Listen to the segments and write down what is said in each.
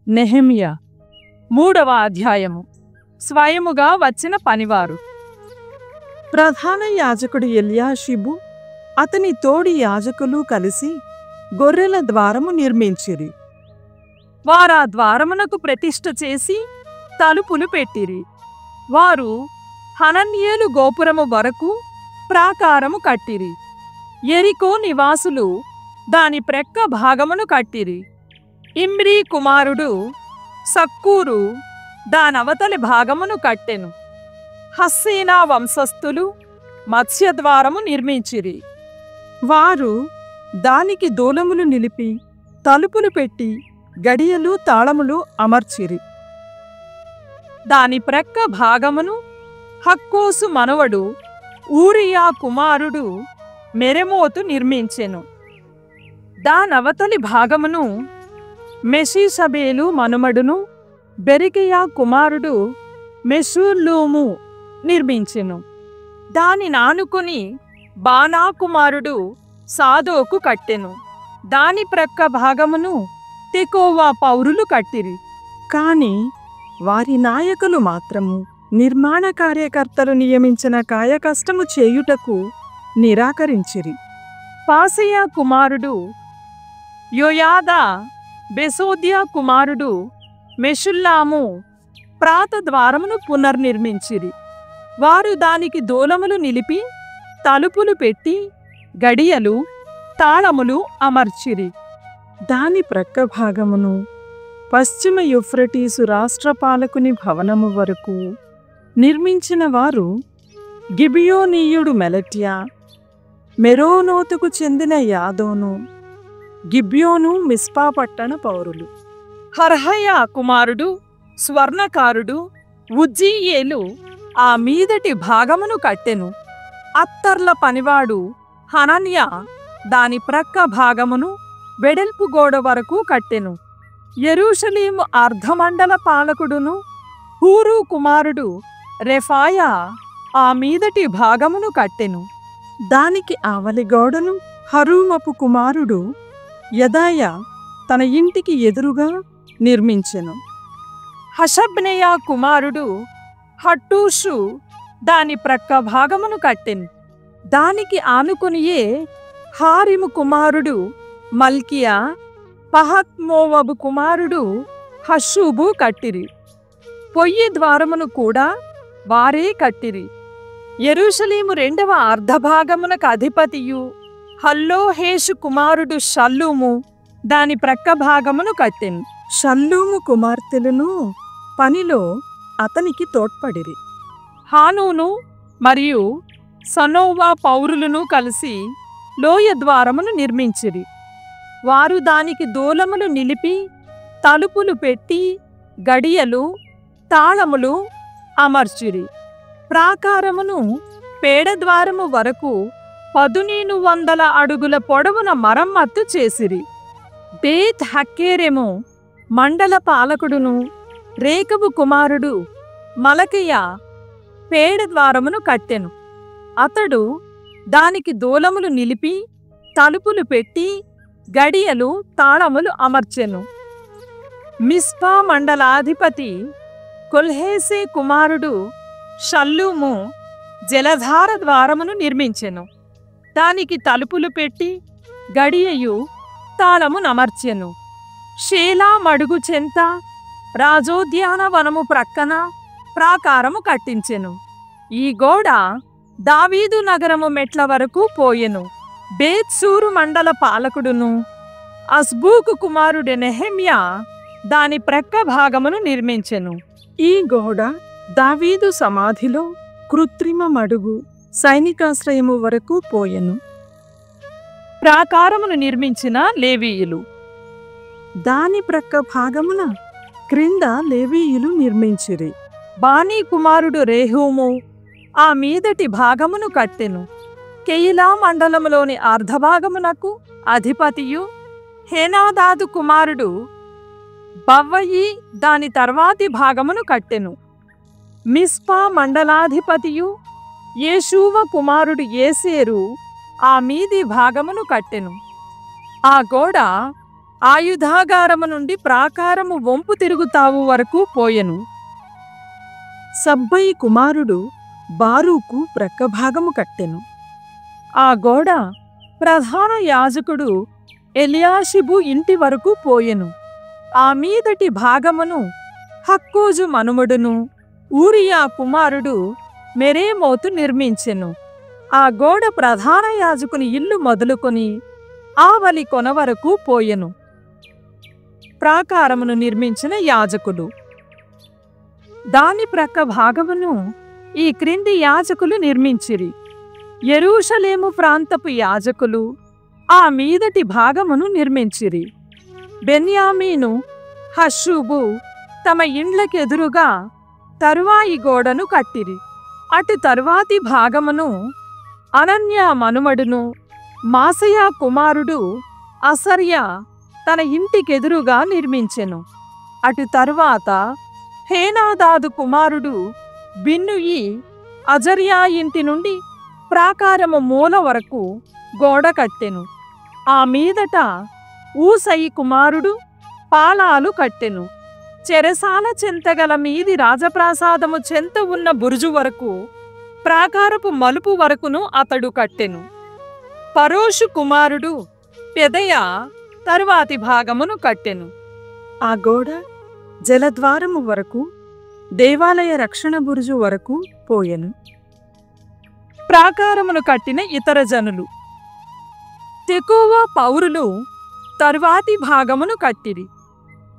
నెహెమ్యా 3వ అధ్యాయము. స్వయముగా వచ్చిన పనివారు. ప్రధాన యాజకుడు ఎల్యాషిబు అతని తోడి యాజకులు కలిసి గొర్రెల ద్వారము నిర్మించిరి. వారా ద్వారమునకు ప్రతిష్ఠ చేసి తలుపులు పెట్టిరి. వారు హనన్యేలు గోపురము వరకు ప్రాకారము కట్టిరి. యెరికో నివాసులు దాని ప్రక్క భాగమును కట్టిరి. ఇమ్రీ కుమారుడు సక్కూరు దానవతలి భాగమును కట్టెను. హస్సేనా వంశస్థులు మత్స్యద్వారము నిర్మించిరి. వారు దానికి దూలములు నిలిపి తలుపులు పెట్టి గడియలు తాళములు అమర్చిరి. దాని ప్రక్క భాగమును హక్కోసు మనవడు ఊరియా కుమారుడు మెరెమోతు నిర్మించెను. దానవతలి భాగమును మెషీషబేలు మనుమడును బెరికియా కుమారుడు మెషుల్లూము నిర్మించెను. దాని నానుకొని బానా కుమారుడు సాదోకు కట్టెను. దాని ప్రక్క భాగమును తెకోవా పౌరులు కట్టిరి. కాని వారి నాయకులు మాత్రము నిర్మాణ కార్యకర్తలు నియమించిన కాయకష్టము చేయుటకు నిరాకరించిరి. పాసెయా కుమారుడు యోయాదా బెసోద్యా కుమారుడు మెషుల్లాము ప్రాతద్వారమును పునర్నిర్మించిరి. వారు దానికి దూలములు నిలిపి తలుపులు పెట్టి గడియలు తాళములు అమర్చిరి. దాని ప్రక్క భాగమును పశ్చిమ యూఫ్రటీసు రాష్ట్రపాలకుని భవనము వరకు నిర్మించిన వారు గిబియోనీయుడు మెలట్యా, మెరోనోతుకు చెందిన యాదోను, గిబ్యోను మిస్పా పట్టణ పౌరులు. హర్హయా కుమారుడు స్వర్ణకారుడు ఉజ్జీయేలు ఆ మీదటి భాగమును కట్టెను. అత్తర్ల పనివాడు హనన్యా దాని ప్రక్క భాగమును వెడల్పు గోడ వరకు కట్టెను. యెరూషలేము అర్ధమండల పాలకుడును హూరు కుమారుడు రెఫాయా ఆ మీదటి భాగమును కట్టెను. దానికి ఆవలి గోడను హరూమపు కుమారుడు యదాయా తన ఇంటికి ఎదురుగా నిర్మించెను. హషబ్నెయా కుమారుడు హట్టూషు దాని ప్రక్క భాగమును కట్టెను. దానికి ఆనుకొనియే హారిము కుమారుడు మల్కియా, పహత్మోవబు కుమారుడు హషూబు కట్టిరి. పొయ్యి ద్వారమును కూడా వారే కట్టిరి. యెరూషలేము 2వ అర్ధభాగమునకు అధిపతియు హల్లోహేషు కుమారుడు షల్లూము దాని ప్రక్క భాగమును కట్టెను. షల్లూము కుమార్తెలను పనిలో అతనికి తోడ్పడిరి. హానూను మరియు సనోవా పౌరులను కలిసి లోయ ద్వారమును నిర్మించిరి. వారు దానికి దూలములు నిలిపి తలుపులు పెట్టి గడియలు తాళములు అమర్చిరి. ప్రాకారమును పేడద్వారము వరకు 1500 అడుగుల పొడవున మరమ్మత్తు చేసిరి. బేత్ హక్కేరెము మండల పాలకుడును రేకబు కుమారుడు మలకియా పేడద్వారమును కట్టెను. అతడు దానికి దూలములు నిలిపి తలుపులు పెట్టి గడియలు తాళములు అమర్చెను. మిస్పా మండలాధిపతి కొల్హేసే కుమారుడు షల్లూము జలధార ద్వారమును నిర్మించెను. దానికి తలుపులు పెట్టి గడియయు తాళము నమర్చెను. షేలా మడుగు చెంత రాజోద్యాన వనము ప్రక్కన ప్రాకారము కట్టించెను. ఈ గోడ దావీదు నగరము మెట్ల వరకు పోయెను. బేత్సూరు మండల పాలకుడును అస్బూకు కుమారుడు నెహెమ్యా దాని ప్రక్క భాగమును నిర్మించెను. ఈ గోడ దావీదు సమాధిలో కృత్రిమ మడుగు సైనికాశ్రయము వరకు పోయెను. ప్రాకారమును నిర్మించిన లేవీయులు. దాని ప్రక్క భాగమున క్రింద లేవీయులు నిర్మించిరి. బానీ కుమారుడు రేహూము ఆ మీదటి భాగమును కట్టెను. కెయిలా మండలములోని అర్ధభాగమునకు అధిపతియు హేనాదాదు కుమారుడు బవ్వయి దాని తర్వాతి భాగమును కట్టెను. మిస్పా మండలాధిపతియు యేషూవ కుమారుడు ఏసేరు ఆ మీది భాగమును కట్టెను. ఆ గోడ ఆయుధాగారము నుండి ప్రాకారము వంపు తిరుగుతావు వరకు పోయెను. సబ్బై కుమారుడు బారూకు ప్రక్కభాగము కట్టెను. ఆ గోడ ప్రధాన యాజకుడు ఎలియాషిబు ఇంటి వరకు పోయెను. ఆ మీదటి భాగమును హక్కోజు మనుమడును ఊరియా కుమారుడు మెరేమోతు నిర్మించెను. ఆ గోడ ప్రధాన యాజకుని ఇల్లు మొదలుకొని ఆవలి కొన వరకు పోయెను. ప్రాకారమును నిర్మించిన యాజకులు. దాని ప్రక్క భాగమును ఈ క్రింది యాజకులు నిర్మించిరి. యెరూషలేము ప్రాంతపు యాజకులు ఆ మీదటి భాగమును నిర్మించిరి. బెన్యామీను, హషూబు తమ ఇండ్లకెదురుగా తరువాయి గోడను కట్టిరి. అటు తరువాతి భాగమును అనన్యా మనుమడును మాసయా కుమారుడు అసర్యా తన ఇంటికెదురుగా నిర్మించెను. అటు తరువాత హేనాదాదు కుమారుడు బిన్నుయి అజర్యా ఇంటి నుండి ప్రాకారము మూల వరకు గోడ కట్టెను. ఆ మీదట ఊసయి కుమారుడు పాలాలు కట్టెను. చెరసాల చెంతగల మీది రాజప్రాసాదము చెంత ఉన్న బురుజు వరకు ప్రాకారపు మలుపు వరకును అతడు కట్టెను. పరోషు కుమారుడు పెదయ తరువాతి భాగమును కట్టెను. ఆ గోడ జలద్వారము వరకు దేవాలయ రక్షణ బురుజు వరకు పోయెను. ప్రాకారమును కట్టిన ఇతర జనులు. తెకోవ పౌరులు తరువాతి భాగమును కట్టిరి.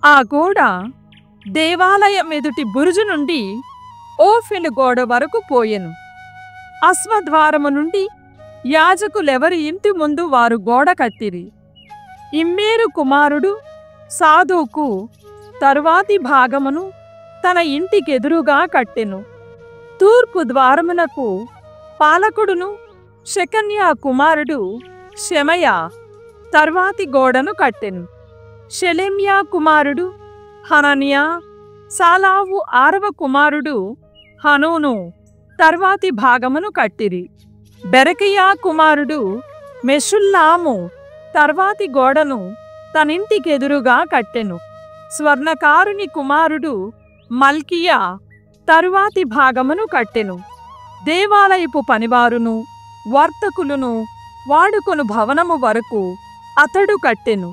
ఆ గోడ దేవాలయమెదుటి బురుజు నుండి ఓఫెను గోడ వరకు పోయెను. అశ్వద్వారము నుండి యాజకులెవరి ఇంటి ముందు వారు గోడ కట్టిరి. ఇమ్మేరు కుమారుడు సాదోకు తరువాతి భాగమును తన ఇంటికెదురుగా కట్టెను. తూర్పు ద్వారమునకు పాలకుడును షెకన్యా కుమారుడు షెమయా తర్వాతి గోడను కట్టెను. షెలెమ్యా కుమారుడు హనన్యా, సాలావు ఆరవ కుమారుడు హనూను తర్వాతి భాగమును కట్టిరి. బెరకియా కుమారుడు మెషుల్లాము తర్వాతి గోడను తనింటికెదురుగా కట్టెను. స్వర్ణకారుని కుమారుడు మల్కియా తరువాతి భాగమును కట్టెను. దేవాలయపు పనివారును వర్తకులను వాడుకొను భవనము వరకు అతడు కట్టెను.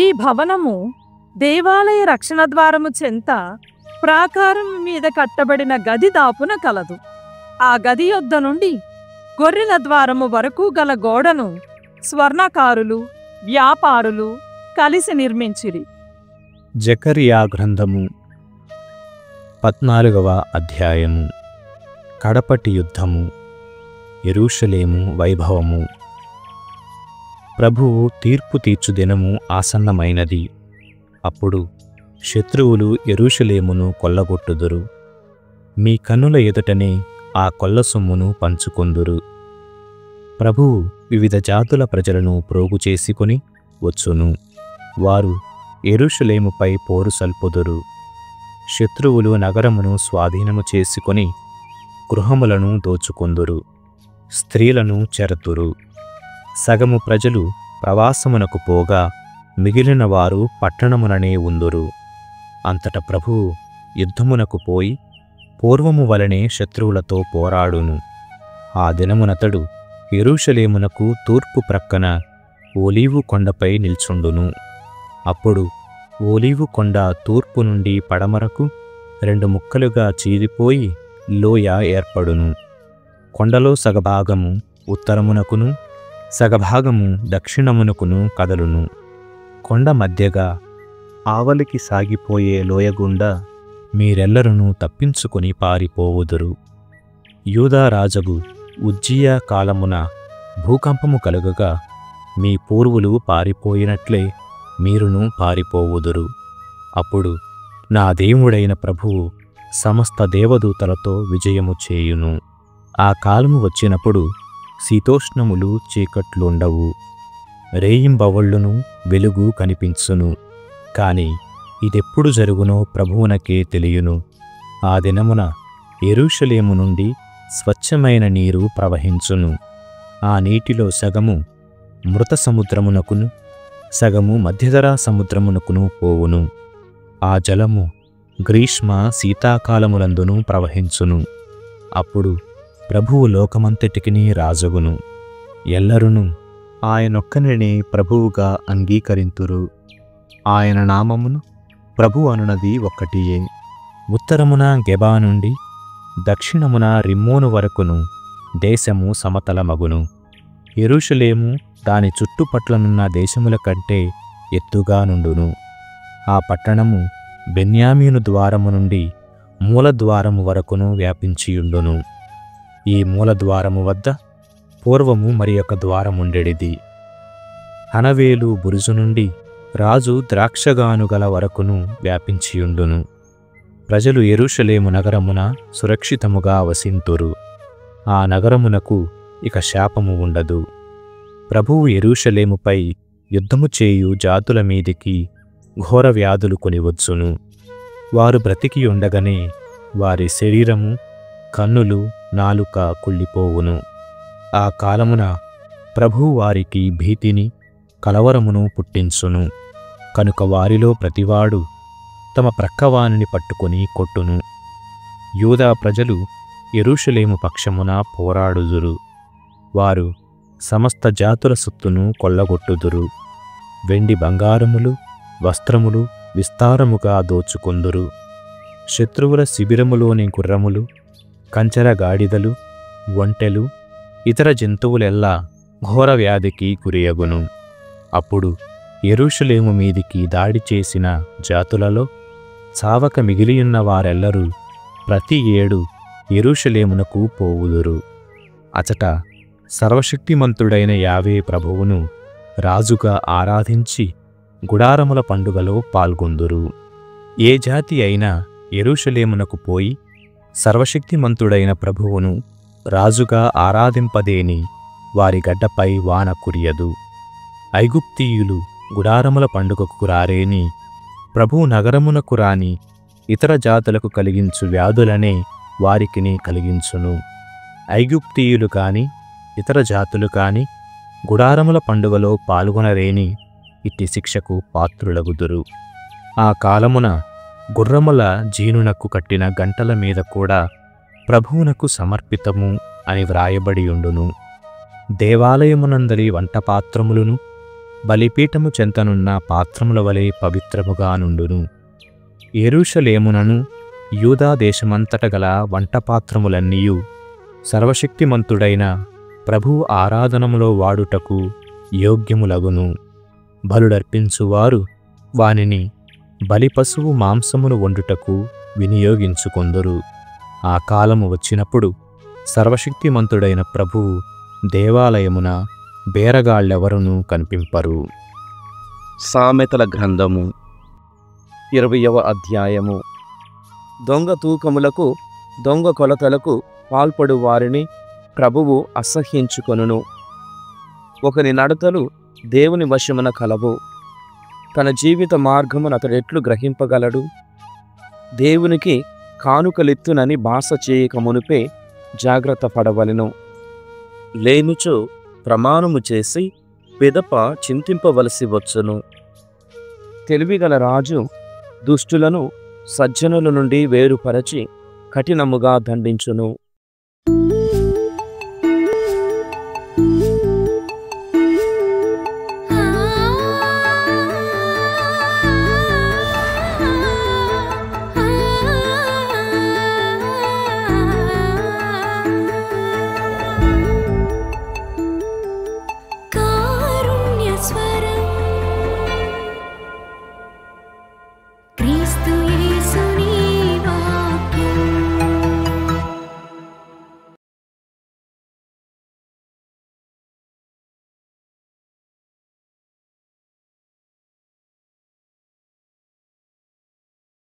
ఈ భవనము దేవాలయ రక్షణ ద్వారము చెంత ప్రాకారం మీద కట్టబడిన గది దాపున కలదు. ఆ గది యొద్ద నుండి గొర్రెల ద్వారము వరకు గల గోడను స్వర్ణకారులు వ్యాపారులు కలిసి నిర్మించిరి. జకర్యా గ్రంథము 14వ అధ్యాయము. కడపటి యుద్ధము. యెరూషలేము వైభవము. ప్రభువు తీర్పు తీర్చు దినము ఆసన్నమైనది. అప్పుడు శత్రువులు యెరూషలేమును కొల్లగొట్టుదురు. మీ కన్నుల ఎదుటనే ఆ కొల్ల సొమ్మును పంచుకొందురు. ప్రభువు వివిధ జాతుల ప్రజలను ప్రోగు చేసుకొని వచ్చును. వారు యెరూషలేముపై పోరు సల్పుదురు. శత్రువులు నగరమును స్వాధీనము చేసుకొని గృహములను దోచుకొందురు. స్త్రీలను చెరతురు. సగము ప్రజలు ప్రవాసమునకు పోగా మిగిలిన వారు పట్టణముననే ఉందురు. అంతట ప్రభువు యుద్ధమునకు పోయి పూర్వము వలనే శత్రువులతో పోరాడును. ఆ దినమునతడు యెరూషలేమునకు తూర్పు ప్రక్కన ఓలీవు కొండపై నిల్చుండును. అప్పుడు ఓలీవు కొండ తూర్పు నుండి పడమరకు 2 ముక్కలుగా చీలిపోయి లోయ ఏర్పడును. కొండలో సగభాగము ఉత్తరమునకును సగభాగము దక్షిణమునకును కదలును. కొండ మధ్యగా ఆవలికి సాగిపోయే లోయగుండా మీరెల్లరూ తప్పించుకొని పారిపోవుదురు. యూదా రాజగు ఉజ్జియా కాలమున భూకంపము కలుగగా మీ పూర్వులు పారిపోయినట్లే మీరును పారిపోవుదురు. అప్పుడు నా దేవుడైన ప్రభువు సమస్త దేవదూతలతో విజయము చేయును. ఆ కాలము వచ్చినప్పుడు శీతోష్ణములు చీకట్లుండవు, రేయింబవళ్ళును వెలుగు కనిపించును. కాని ఇదెప్పుడు జరుగునో ప్రభువునకే తెలియను. ఆ దినమున యెరూషలేము నుండి స్వచ్ఛమైన నీరు ప్రవహించును. ఆ నీటిలో సగము మృత సముద్రమునకును సగము మధ్యధరా సముద్రమునకును పోవును. ఆ జలము గ్రీష్మ శీతాకాలములందును ప్రవహించును. అప్పుడు ప్రభువు లోకమంతటికిని రాజగును. ఎల్లరును ఆయనొక్కనినే ప్రభువుగా అంగీకరింతురు. ఆయన నామమును ప్రభు అనునది ఒక్కటియే. ఉత్తరమున గెబా నుండి దక్షిణమున రిమ్మోను వరకును దేశము సమతలమగును. యెరూషలేము దాని చుట్టుపట్లనున్న దేశముల కంటే ఎత్తుగా నుండును. ఆ పట్టణము బెన్యామీను ద్వారము నుండి మూలద్వారము వరకును వ్యాపించియుండును. ఈ మూలద్వారము వద్ద పూర్వము మరి ఒక ద్వారముండెడిది. హనవేలు బురుజు నుండి రాజు ద్రాక్షగానుగల వరకును వ్యాపించియుండును. ప్రజలు యెరూషలేము నగరమున సురక్షితముగా వసింతురు. ఆ నగరమునకు ఇక శాపము ఉండదు. ప్రభువు యెరూషలేముపై యుద్ధము చేయు జాతుల మీదికి ఘోర వ్యాధులు కొనివచ్చును. వారు బ్రతికియుండగనే వారి శరీరము, కన్నులు, నాలుక కుళ్ళిపోవును. ఆ కాలమున ప్రభువు వారికి భీతిని, కలవరమును పుట్టించును. కనుక వారిలో ప్రతివాడు తమ ప్రక్కవానిని పట్టుకొని కొట్టును. యూదా ప్రజలు యెరూషలేము పక్షమున పోరాడుదురు. వారు సమస్త జాతుల సొత్తును కొల్లగొట్టుదురు. వెండి బంగారములు, వస్త్రములు విస్తారముగా దోచుకొందురు. శత్రువుల శిబిరములోని గుర్రములు, కంచెర గాడిదలు, ఒంటెలు, ఇతర జంతువులెల్లా ఘోర వ్యాధికి గురియగును. అప్పుడు యెరూషలేము మీదికి దాడి చేసిన జాతులలో చావక మిగిలియున్న వారెల్లరూ ప్రతి ఏడు యెరూషలేమునకు పోవుదురు. అచట సర్వశక్తిమంతుడైన యావే ప్రభువును రాజుగా ఆరాధించి గుడారముల పండుగలో పాల్గొందురు. ఏ జాతి అయినా యెరూషలేమునకు పోయి సర్వశక్తిమంతుడైన ప్రభువును రాజుగా ఆరాధింపదేని వారి గడ్డపై వాన కురియదు. ఐగుప్తీయులు గుడారముల పండుగకు రారేని ప్రభువు నగరమునకు రాని ఇతర జాతులకు కలిగించు వ్యాధులనే వారికిని కలిగించును. ఐగుప్తీయులు కాని ఇతర జాతులు కాని గుడారముల పండుగలో పాల్గొనరేని ఇట్టి శిక్షకు పాత్రులగుదురు. ఆ కాలమున గుర్రముల జీనునకు కట్టిన గంటల మీద కూడా ప్రభువునకు సమర్పితము అని వ్రాయబడియుండును. దేవాలయమునందలి వంటపాత్రములను బలిపీఠము చెంతనున్న పాత్రముల వలె పవిత్రముగా నుండును. యెరూషలేమునను యూదా దేశమంతట గల వంటపాత్రములన్నీయు సర్వశక్తిమంతుడైన ప్రభువు ఆరాధనములో వాడుటకు యోగ్యములగును. బలుడర్పించువారు వానిని బలిపశువు మాంసమును వండుటకు వినియోగించుకొందురు. ఆ కాలము వచ్చినప్పుడు సర్వశక్తిమంతుడైన ప్రభువు దేవాలయమున బేరగాళ్ళెవరునూ కనిపింపరు. సామెతల గ్రంథము 20వ అధ్యాయము. దొంగ తూకములకు, దొంగ కొలతలకు పాల్పడు వారిని ప్రభువు అసహ్యించుకొనును. ఒకని నడతలు దేవుని వశమున కలవు. తన జీవిత మార్గమును అతడెట్లు గ్రహింపగలడు? దేవునికి కానుకలిత్తునని బాస చేయక మునుపే జాగ్రత్త పడవలెను. లేనుచో ప్రమాణము చేసి పిదప చింతింపవలసి వచ్చును. తెలివిగల రాజు దుష్టులను సజ్జనుల నుండి వేరుపరచి కఠినముగా దండించును.